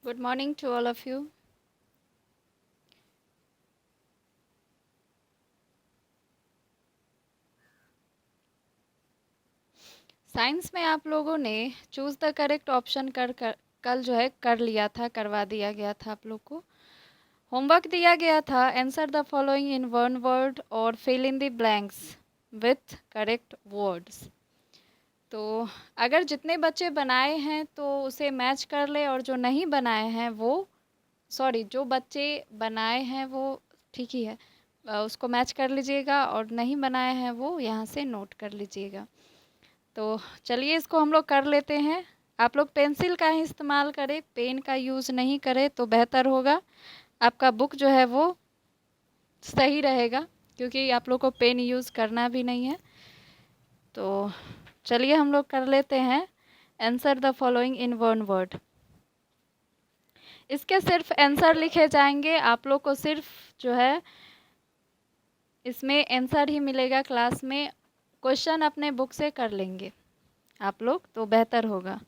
Good morning to all of you. Science में आप लोगों ने चूज द करेक्ट ऑप्शन कल जो है कर लिया था, करवा दिया गया था आप लोग को। होमवर्क दिया गया था, answer the following in one word और fill in the blanks with correct words. तो अगर जितने बच्चे बनाए हैं तो उसे मैच कर ले, और जो नहीं बनाए हैं वो जो बच्चे बनाए हैं वो ठीक ही है, उसको मैच कर लीजिएगा, और नहीं बनाए हैं वो यहाँ से नोट कर लीजिएगा। तो चलिए इसको हम लोग कर लेते हैं। आप लोग पेंसिल का ही इस्तेमाल करें, पेन का यूज़ नहीं करें तो बेहतर होगा। आपका बुक जो है वो सही रहेगा, क्योंकि आप लोग को पेन यूज़ करना भी नहीं है। तो चलिए हम लोग कर लेते हैं। Answer the following in one word. इसके सिर्फ आंसर लिखे जाएंगे, आप लोग को सिर्फ जो है इसमें आंसर ही मिलेगा क्लास में। क्वेश्चन अपने बुक से कर लेंगे आप लोग तो बेहतर होगा।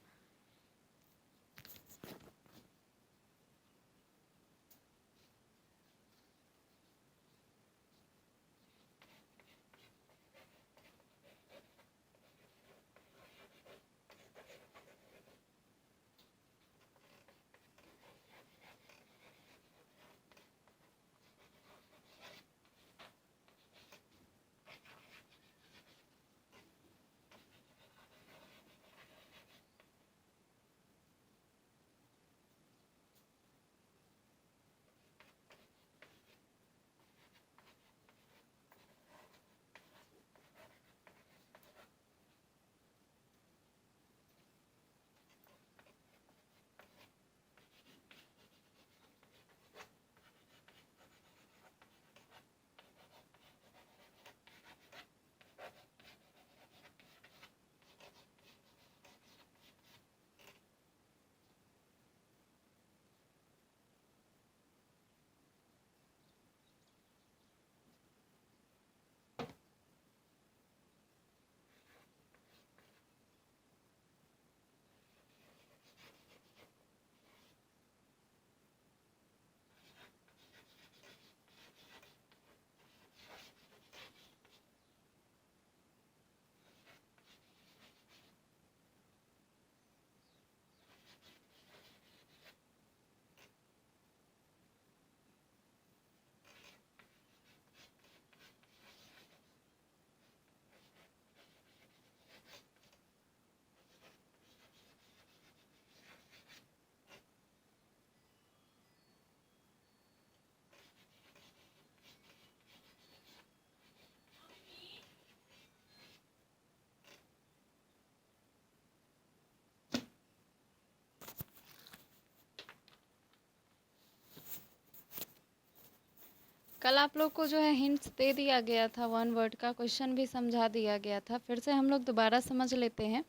कल आप लोग को जो है हिंट्स दे दिया गया था, वन वर्ड का क्वेश्चन भी समझा दिया गया था। फिर से हम लोग दोबारा समझ लेते हैं।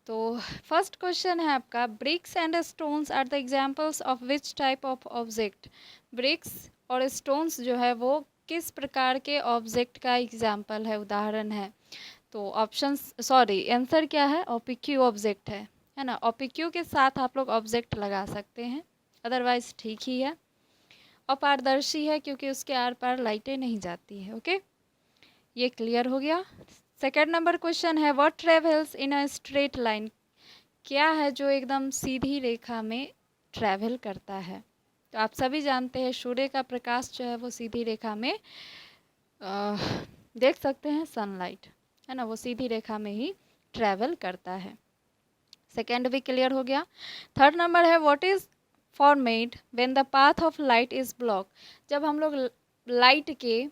तो फर्स्ट क्वेश्चन है आपका, bricks and stones are the examples of which type of object. Bricks और स्टोन्स जो है वो किस प्रकार के ऑब्जेक्ट का एग्जाम्पल है, उदाहरण है। तो ऑप्शंस आंसर क्या है, ओपीक्यू ऑब्जेक्ट है ना। ओपीक्यू के साथ आप लोग ऑब्जेक्ट लगा सकते हैं, अदरवाइज ठीक ही है। अपारदर्शी है क्योंकि उसके आर पार लाइटें नहीं जाती है। ओके, ये क्लियर हो गया। सेकेंड नंबर क्वेश्चन है, what travels in a straight line. क्या है जो एकदम सीधी रेखा में ट्रैवल करता है। तो आप सभी जानते हैं सूर्य का प्रकाश जो है वो सीधी रेखा में देख सकते हैं, सनलाइट है ना, वो सीधी रेखा में ही ट्रैवल करता है। सेकेंड भी क्लियर हो गया। थर्ड नंबर है, what is formed when the path of light is block. जब हम लोग लाइट के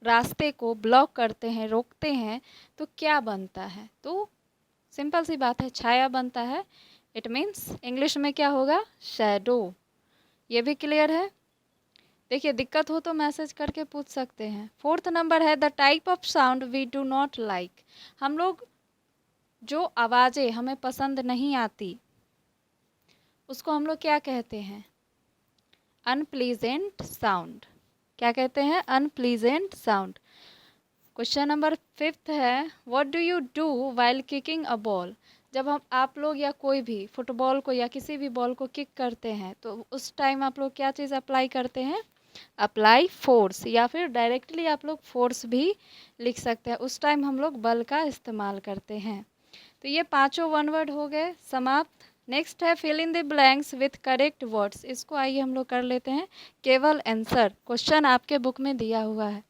रास्ते को ब्लॉक करते हैं, रोकते हैं, तो क्या बनता है। तो सिंपल सी बात है, छाया बनता है। इट मीन्स इंग्लिश में क्या होगा, शैडो। ये भी क्लियर है। देखिए दिक्कत हो तो मैसेज करके पूछ सकते हैं। फोर्थ नंबर है, the type of sound we do not like. हम लोग जो आवाज़ें हमें पसंद नहीं आती उसको हम लोग क्या कहते हैं, अनप्लीजेंट साउंड। क्या कहते हैं, unpleasant sound. Question number fifth है, what do you do while kicking a ball. जब हम आप लोग या कोई भी फुटबॉल को या किसी भी बॉल को किक करते हैं तो उस टाइम आप लोग क्या चीज़ अप्लाई करते हैं? अप्लाई फोर्स, या फिर डायरेक्टली आप लोग फोर्स भी लिख सकते हैं। उस टाइम हम लोग बल का इस्तेमाल करते हैं। तो ये पांचों वन वर्ड हो गए समाप्त। नेक्स्ट है fill in the blanks with correct words. इसको आइए हम लोग कर लेते हैं केवल आंसर। क्वेश्चन आपके बुक में दिया हुआ है।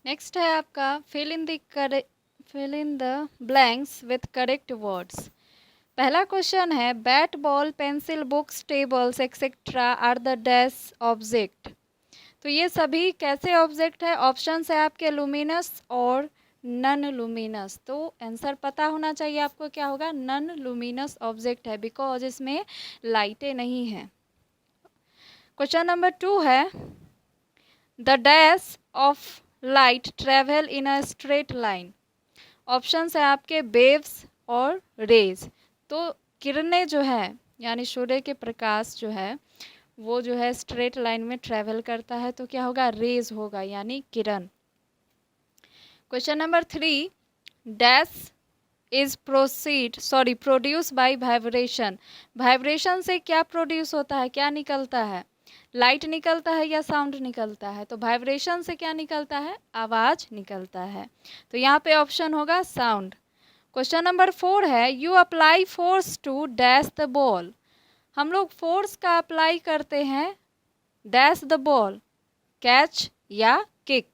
नेक्स्ट है आपका fill in the blanks with correct words. पहला क्वेश्चन है bat ball pencil books tables et cetera are the dash object. तो ये सभी कैसे ऑब्जेक्ट है? ऑप्शंस है आपके लुमिनस और नन लुमिनस। तो आंसर पता होना चाहिए आपको, क्या होगा? नन लुमिनस ऑब्जेक्ट है, बिकॉज इसमें लाइटें नहीं हैं। क्वेश्चन नंबर 2 है the dash of light travel in a straight line. Options है आपके वेव्स और रेज। तो किरणें जो है यानी सूर्य के प्रकाश जो है वो जो है स्ट्रेट लाइन में ट्रेवल करता है, तो क्या होगा? रेज होगा यानी किरण। Question number 3 dash is produce by vibration. Vibration से क्या प्रोड्यूस होता है, क्या निकलता है? लाइट निकलता है या साउंड निकलता है? तो वाइब्रेशन से क्या निकलता है? आवाज निकलता है। तो यहाँ पे ऑप्शन होगा साउंड। क्वेश्चन नंबर 4 है you apply force to dash the ball. हम लोग फोर्स का अप्लाई करते हैं डैश द बॉल, कैच या किक।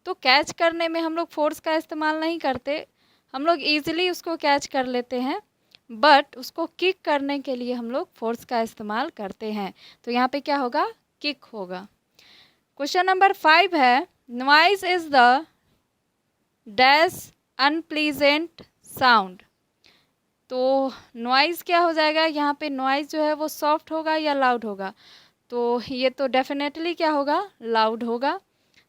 तो कैच करने में हम लोग फोर्स का इस्तेमाल नहीं करते, हम लोग इजीली उसको कैच कर लेते हैं, बट उसको किक करने के लिए हम लोग फोर्स का इस्तेमाल करते हैं। तो यहाँ पे क्या होगा? किक होगा। क्वेश्चन नंबर 5 है noise is the dash unpleasant sound. तो नॉइज़ क्या हो जाएगा? यहाँ पे नॉइज़ जो है वो सॉफ्ट होगा या लाउड होगा? तो ये तो डेफिनेटली क्या होगा? लाउड होगा।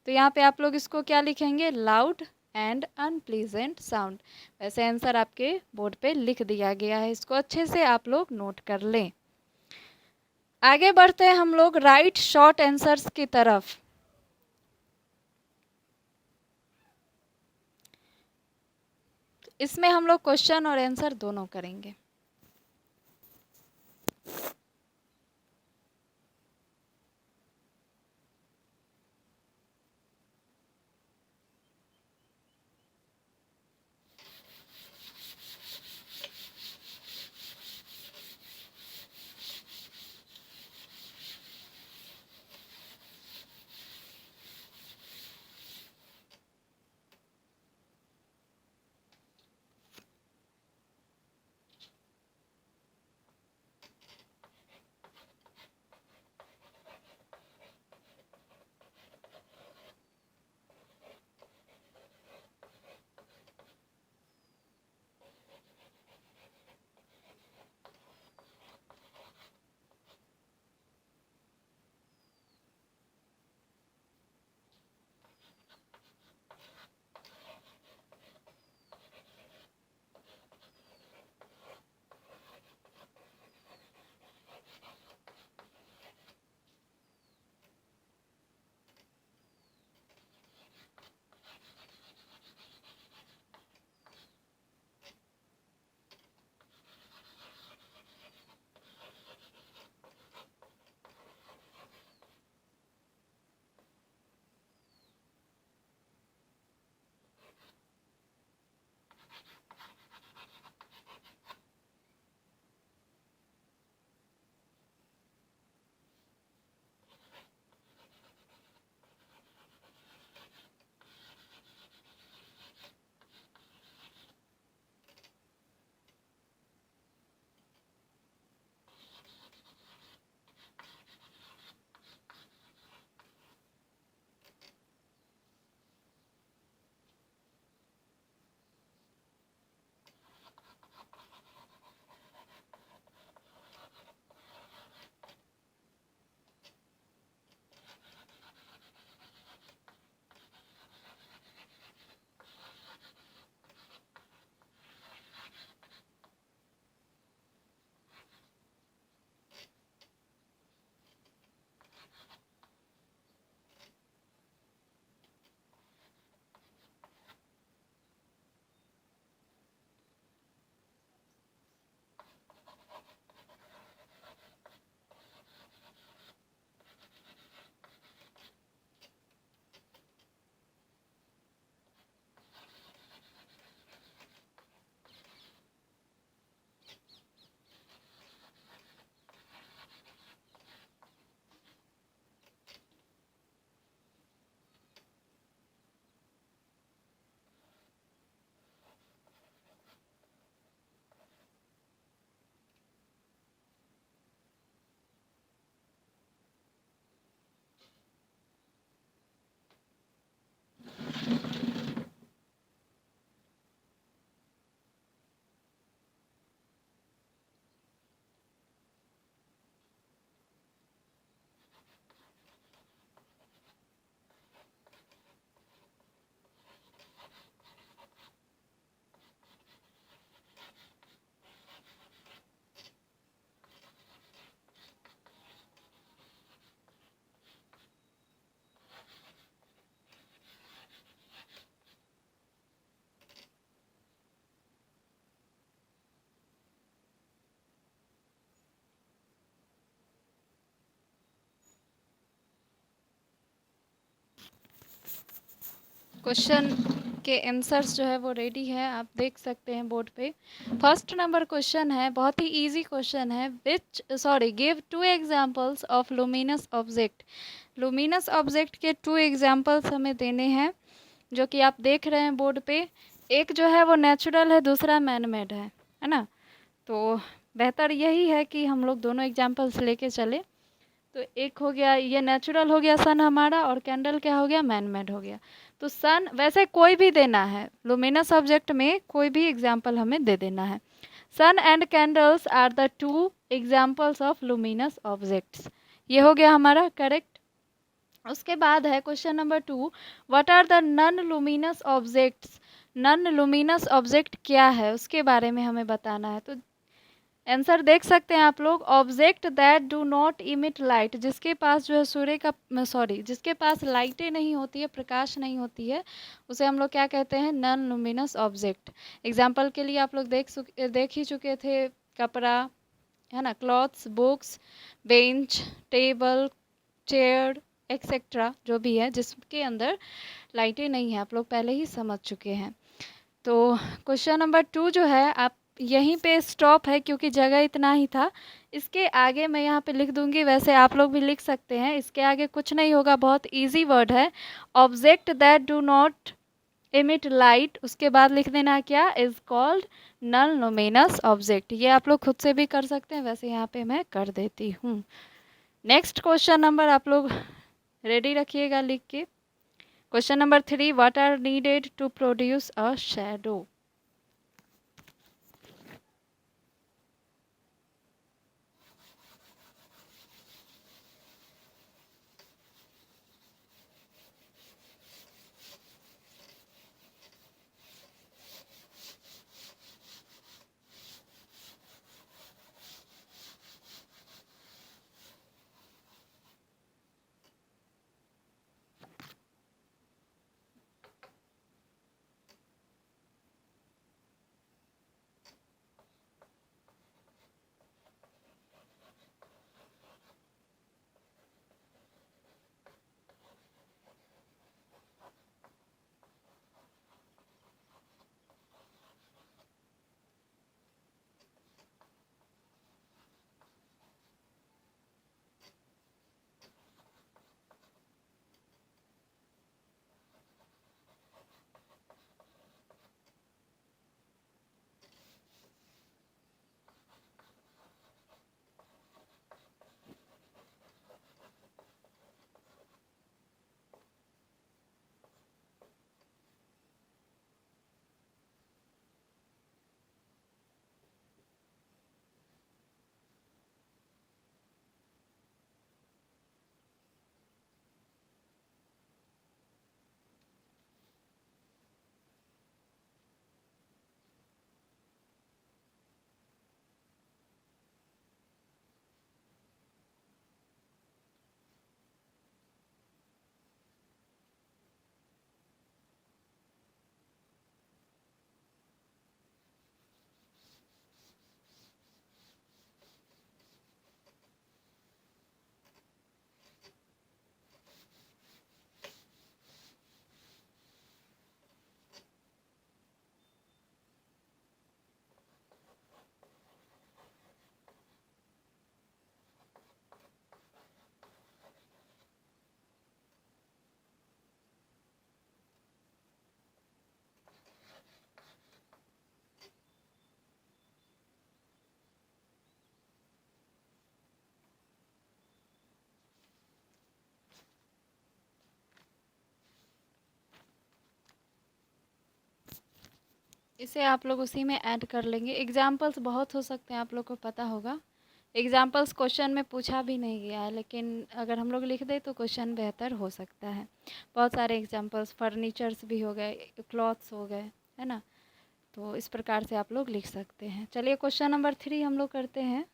तो यहाँ पे आप लोग इसको क्या लिखेंगे? Loud and unpleasant sound. वैसे आंसर आपके बोर्ड पे लिख दिया गया है, इसको अच्छे से आप लोग नोट कर लें। आगे बढ़ते हैं हम लोग राइट शॉर्ट आंसर्स की तरफ। इसमें हम लोग क्वेश्चन और आंसर दोनों करेंगे। क्वेश्चन के आंसर्स जो है वो रेडी है, आप देख सकते हैं बोर्ड पे। फर्स्ट नंबर क्वेश्चन है, बहुत ही इजी क्वेश्चन है। Give to examples of luminous object. Luminous object के टू एग्जांपल्स हमें देने हैं, जो कि आप देख रहे हैं बोर्ड पे। एक जो है वो नेचुरल है, दूसरा मैन मेड है ना। तो बेहतर यही है कि हम लोग दोनों एग्जांपल्स लेके चले। तो एक हो गया, ये नेचुरल हो गया सन हमारा, और कैंडल क्या हो गया, मैन मेड हो गया। तो सन वैसे कोई भी देना है, लुमिनस ऑब्जेक्ट में कोई भी एग्जाम्पल हमें दे देना है। Sun and candles are the two examples of luminous objects. ये हो गया हमारा करेक्ट। उसके बाद है question number 2, what are the non luminous objects. Non luminous object क्या है, उसके बारे में हमें बताना है। तो आंसर देख सकते हैं आप लोग, object that do not emit light, जिसके पास जो है सूर्य का जिसके पास लाइटें नहीं होती है, प्रकाश नहीं होती है, उसे हम लोग क्या कहते हैं, नॉन लुमिनस ऑब्जेक्ट। एग्जाम्पल के लिए आप लोग देख ही चुके थे, कपड़ा है ना, clothes, books, bench, table, chair etcetera, जो भी है जिसके अंदर लाइटें नहीं है, आप लोग पहले ही समझ चुके हैं। तो क्वेश्चन नंबर 2 जो है, आप यहीं पे स्टॉप है क्योंकि जगह इतना ही था। इसके आगे मैं यहाँ पे लिख दूंगी, वैसे आप लोग भी लिख सकते हैं। इसके आगे कुछ नहीं होगा, बहुत इजी वर्ड है, object that do not emit light. उसके बाद लिख देना क्या, is called non luminous object. ये आप लोग खुद से भी कर सकते हैं, वैसे यहाँ पे मैं कर देती हूँ। नेक्स्ट क्वेश्चन नंबर आप लोग रेडी रखिएगा लिख के। Question number 3, what are needed to produce a shadow. इसे आप लोग उसी में ऐड कर लेंगे। एग्जाम्पल्स बहुत हो सकते हैं, आप लोग को पता होगा। एग्जाम्पल्स क्वेश्चन में पूछा भी नहीं गया है, लेकिन अगर हम लोग लिख दें तो क्वेश्चन बेहतर हो सकता है। बहुत सारे एग्जाम्पल्स, फर्नीचर्स भी हो गए, क्लॉथ्स हो गए, है ना। तो इस प्रकार से आप लोग लिख सकते हैं। चलिए क्वेश्चन नंबर 3 हम लोग करते हैं।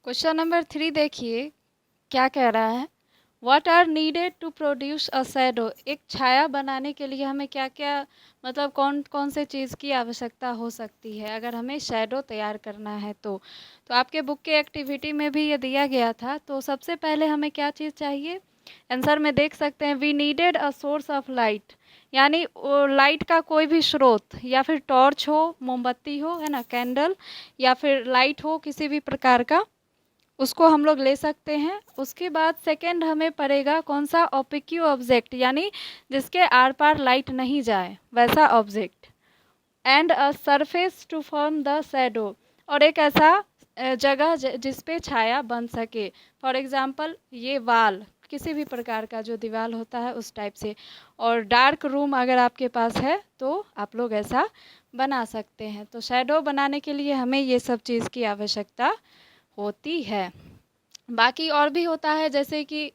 क्वेश्चन नंबर 3 देखिए क्या कह रहा है। What are needed to produce a shadow. एक छाया बनाने के लिए हमें क्या क्या मतलब कौन कौन से चीज़ की आवश्यकता हो सकती है अगर हमें शैडो तैयार करना है तो आपके बुक के एक्टिविटी में भी ये दिया गया था। तो सबसे पहले हमें क्या चीज़ चाहिए, आंसर में देख सकते हैं we needed a source of light, यानी लाइट का कोई भी स्रोत, या फिर टॉर्च हो, मोमबत्ती हो, है ना, कैंडल, या फिर लाइट हो किसी भी प्रकार का, उसको हम लोग ले सकते हैं। उसके बाद सेकंड हमें पड़ेगा कौन सा, ऑब्लिक्यू ऑब्जेक्ट, यानी जिसके आर पार लाइट नहीं जाए वैसा object. And a surface to form the shadow, और एक ऐसा जगह जिस पे छाया बन सके। फॉर एग्जांपल ये वाल, किसी भी प्रकार का जो दीवार होता है उस टाइप से। और डार्क रूम अगर आपके पास है तो आप लोग ऐसा बना सकते हैं। तो शैडो बनाने के लिए हमें ये सब चीज़ की आवश्यकता होती है। बाकी और भी होता है, जैसे कि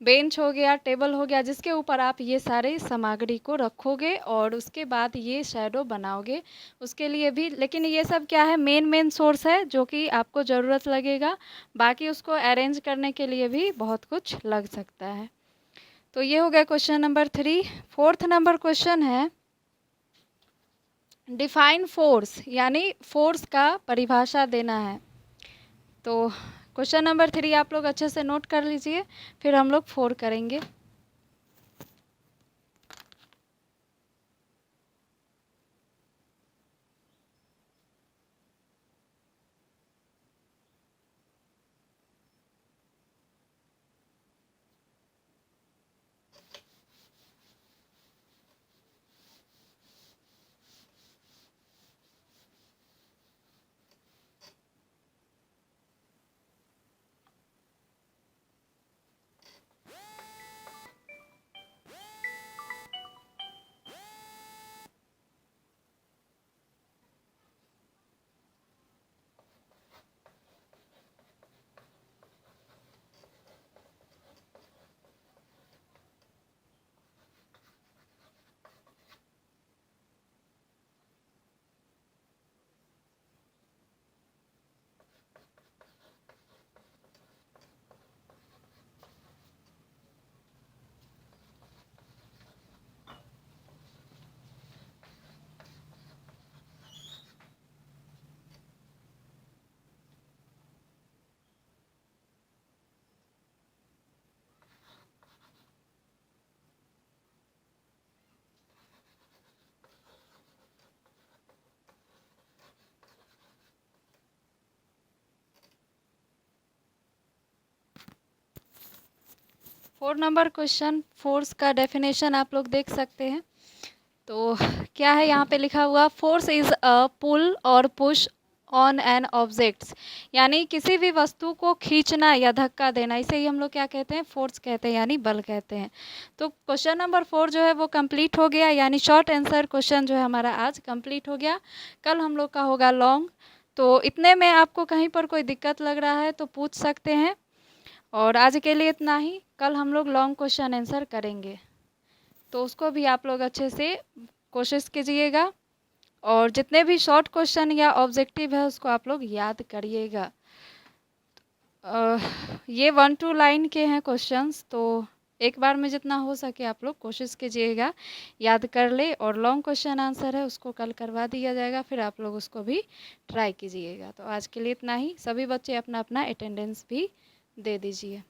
बेंच हो गया, टेबल हो गया, जिसके ऊपर आप ये सारे सामग्री को रखोगे और उसके बाद ये शैडो बनाओगे, उसके लिए भी। लेकिन ये सब क्या है, मेन सोर्स है जो कि आपको ज़रूरत लगेगा। बाकी उसको अरेंज करने के लिए भी बहुत कुछ लग सकता है। तो ये हो गया question number 3। Fourth number question है डिफाइन फोर्स, यानी फोर्स का परिभाषा देना है। तो क्वेश्चन नंबर 3 आप लोग अच्छे से नोट कर लीजिए, फिर हम लोग 4 करेंगे। फोर नंबर क्वेश्चन, फोर्स का डेफिनेशन आप लोग देख सकते हैं। तो क्या है यहाँ पे लिखा हुआ, फोर्स इज अ पुल और पुश ऑन एन ऑब्जेक्ट्स, यानी किसी भी वस्तु को खींचना या धक्का देना, इसे ही हम लोग क्या कहते हैं, फोर्स कहते हैं, यानी बल कहते हैं। तो क्वेश्चन नंबर 4 जो है वो कंप्लीट हो गया, यानी शॉर्ट आंसर क्वेश्चन जो है हमारा आज कंप्लीट हो गया। कल हम लोग का होगा लॉन्ग। तो इतने में आपको कहीं पर कोई दिक्कत लग रहा है तो पूछ सकते हैं। और आज के लिए इतना ही, कल हम लोग लॉन्ग क्वेश्चन आंसर करेंगे, तो उसको भी आप लोग अच्छे से कोशिश कीजिएगा। और जितने भी शॉर्ट क्वेश्चन या ऑब्जेक्टिव है उसको आप लोग याद करिएगा। ये 1-2 लाइन के हैं क्वेश्चंस, तो एक बार में जितना हो सके आप लोग कोशिश कीजिएगा याद कर ले। और लॉन्ग क्वेश्चन आंसर है उसको कल करवा दिया जाएगा, फिर आप लोग उसको भी ट्राई कीजिएगा। तो आज के लिए इतना ही, सभी बच्चे अपना अपना अटेंडेंस भी दे दीजिए।